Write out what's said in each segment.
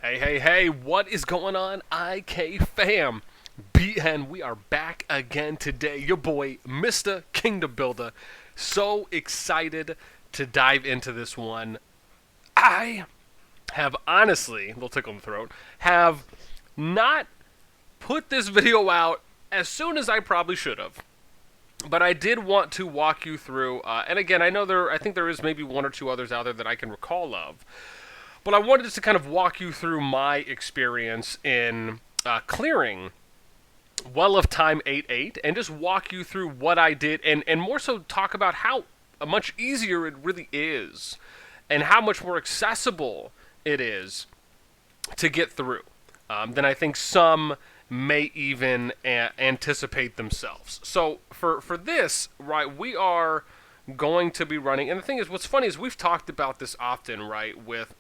Hey, hey, hey, what is going on, IK fam? BN, we are back again today. Your boy, Mr. Kingdom Builder. So excited to dive into this one. I have honestly, a little tickle in the throat, have not put this video out as soon as I probably should have. But I did want to walk you through, and again, I think there is maybe one or two others out there that I can recall of. But I wanted to kind of walk you through my experience in clearing Well of Time 8.8 and just walk you through what I did and more so talk about how much easier it really is and how much more accessible it is to get through than I think some may even anticipate themselves. So for this, right, we are going to be running, and the thing is, what's funny is we've talked about this often, right, with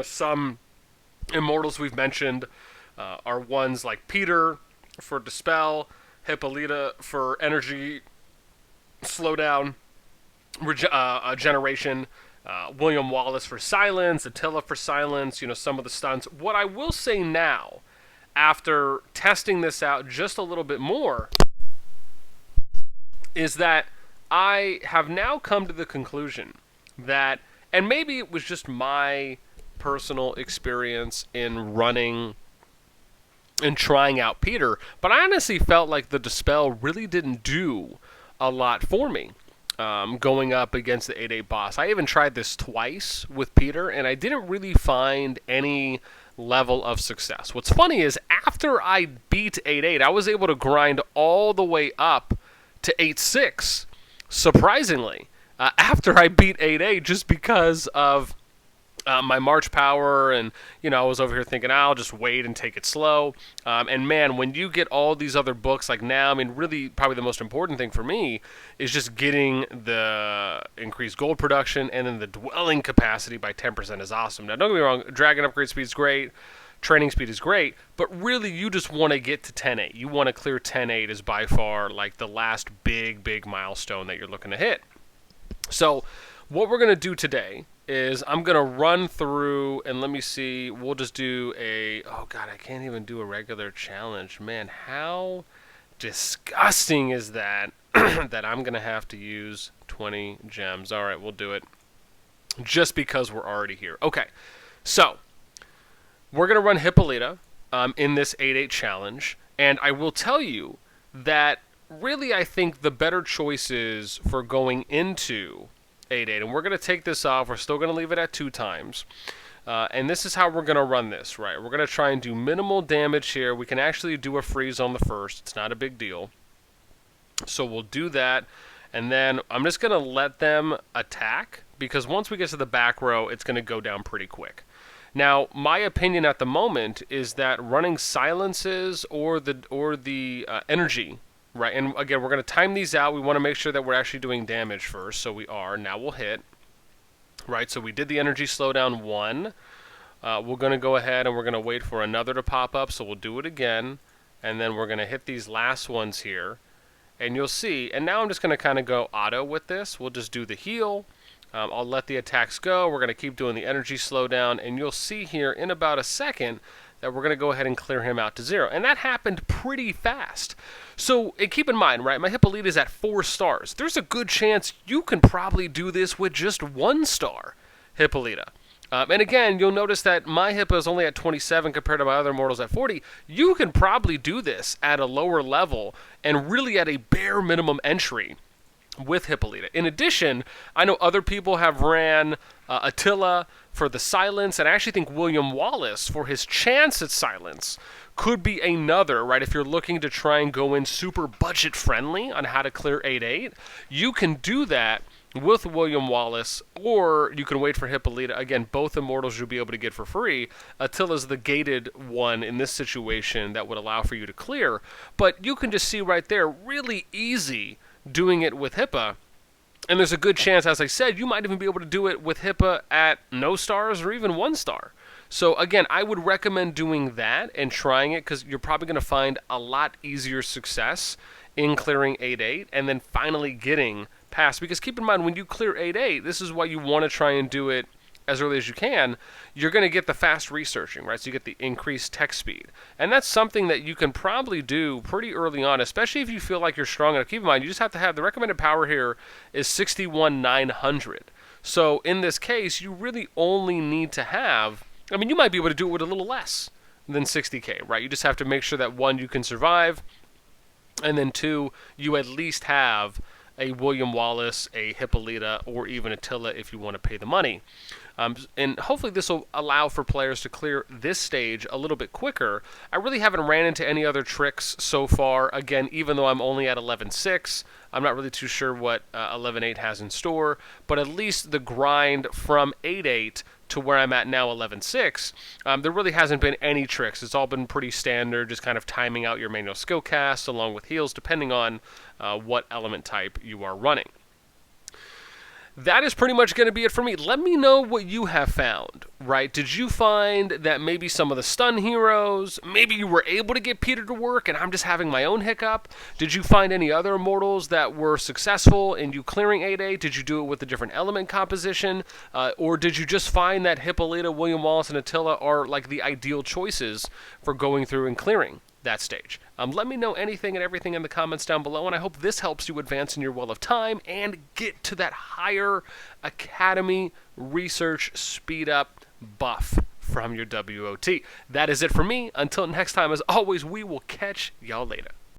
some immortals we've mentioned are ones like Peter for Dispel, Hippolyta for Energy Slowdown, Generation, William Wallace for Silence, Attila for Silence, some of the stunts. What I will say now, after testing this out just a little bit more, is that I have now come to the conclusion that, and maybe it was just my personal experience in running and trying out Peter, but I honestly felt like the Dispel really didn't do a lot for me going up against the 8-8 boss. I even tried this twice with Peter, and I didn't really find any level of success. What's funny is after I beat 8-8, I was able to grind all the way up to 8-6, surprisingly, after I beat 8-8, just because of my March power, and I was over here thinking, I'll just wait and take it slow. And man, when you get all these other books, like now, I mean, really, probably the most important thing for me is just getting the increased gold production, and then the dwelling capacity by 10% is awesome. Now, don't get me wrong, dragon upgrade speed is great, training speed is great, but really, you just want to get to 10.8. You want to clear 10.8 is by far like the last big milestone that you're looking to hit. So, what we're going to do today is I'm going to run through, and let me see, we'll just do oh god, I can't even do a regular challenge. Man, how disgusting is that, that I'm going to have to use 20 gems. Alright, we'll do it, just because we're already here. Okay, so, we're going to run Hippolyta in this 8-8 challenge, and I will tell you that really I think the better choices for going into 8-8, and we're going to take this off. We're still going to leave it at 2 times. And this is how we're going to run this, right? We're going to try and do minimal damage here. We can actually do a freeze on the first. It's not a big deal. So we'll do that. And then I'm just going to let them attack, because once we get to the back row, it's going to go down pretty quick. Now, my opinion at the moment is that running silences or the energy, right, and again, we're going to time these out. We want to make sure that we're actually doing damage first, so we are. Now we'll hit. Right, so we did the energy slowdown 1. We're going to go ahead and we're going to wait for another to pop up, so we'll do it again. And then we're going to hit these last ones here. And you'll see, and now I'm just going to kind of go auto with this. We'll just do the heal. I'll let the attacks go. We're going to keep doing the energy slowdown. And you'll see here in about a second that we're going to go ahead and clear him out to 0. And that happened pretty fast. So keep in mind, right, my Hippolyta is at 4 stars. There's a good chance you can probably do this with just 1 star Hippolyta. And again, you'll notice that my Hippo is only at 27 compared to my other mortals at 40. You can probably do this at a lower level and really at a bare minimum entry with Hippolyta. In addition, I know other people have ran Attila for the silence, and I actually think William Wallace for his chance at silence could be another, right? If you're looking to try and go in super budget friendly on how to clear 8-8, you can do that with William Wallace, or you can wait for Hippolyta. Again, both immortals you'll be able to get for free. Attila's the gated one in this situation that would allow for you to clear, but you can just see right there, really easy doing it with Hippa. And there's a good chance, as I said, you might even be able to do it with Hippa at no stars or even 1 star. So again, I would recommend doing that and trying it, because you're probably going to find a lot easier success in clearing 8-8 and then finally getting past. Because keep in mind, when you clear 8-8, this is why you want to try and do it as early as you can, you're going to get the fast researching, right? So you get the increased tech speed. And that's something that you can probably do pretty early on, especially if you feel like you're strong enough. Keep in mind, you just have to have, the recommended power here is 61,900. So in this case, you really only need to have, I mean, you might be able to do it with a little less than 60k, right? You just have to make sure that, one, you can survive, and then two, you at least have a William Wallace, a Hippolyta, or even Attila if you want to pay the money. And hopefully this will allow for players to clear this stage a little bit quicker. I really haven't ran into any other tricks so far. Again, even though I'm only at 11.6, I'm not really too sure what 11.8 has in store, but at least the grind from 8.8 to where I'm at now, 11.6, there really hasn't been any tricks. It's all been pretty standard, just kind of timing out your manual skill casts along with heals, depending on what element type you are running. That is pretty much going to be it for me. Let me know what you have found, right? Did you find that maybe some of the stun heroes, maybe you were able to get Peter to work and I'm just having my own hiccup? Did you find any other immortals that were successful in you clearing 8.8? Did you do it with a different element composition? Or did you just find that Hippolyta, William Wallace, and Attila are like the ideal choices for going through and clearing that stage? Let me know anything and everything in the comments down below, and I hope this helps you advance in your Well of Time and get to that higher Academy research speed up buff from your WOT. That is it for me. Until next time, as always, we will catch y'all later.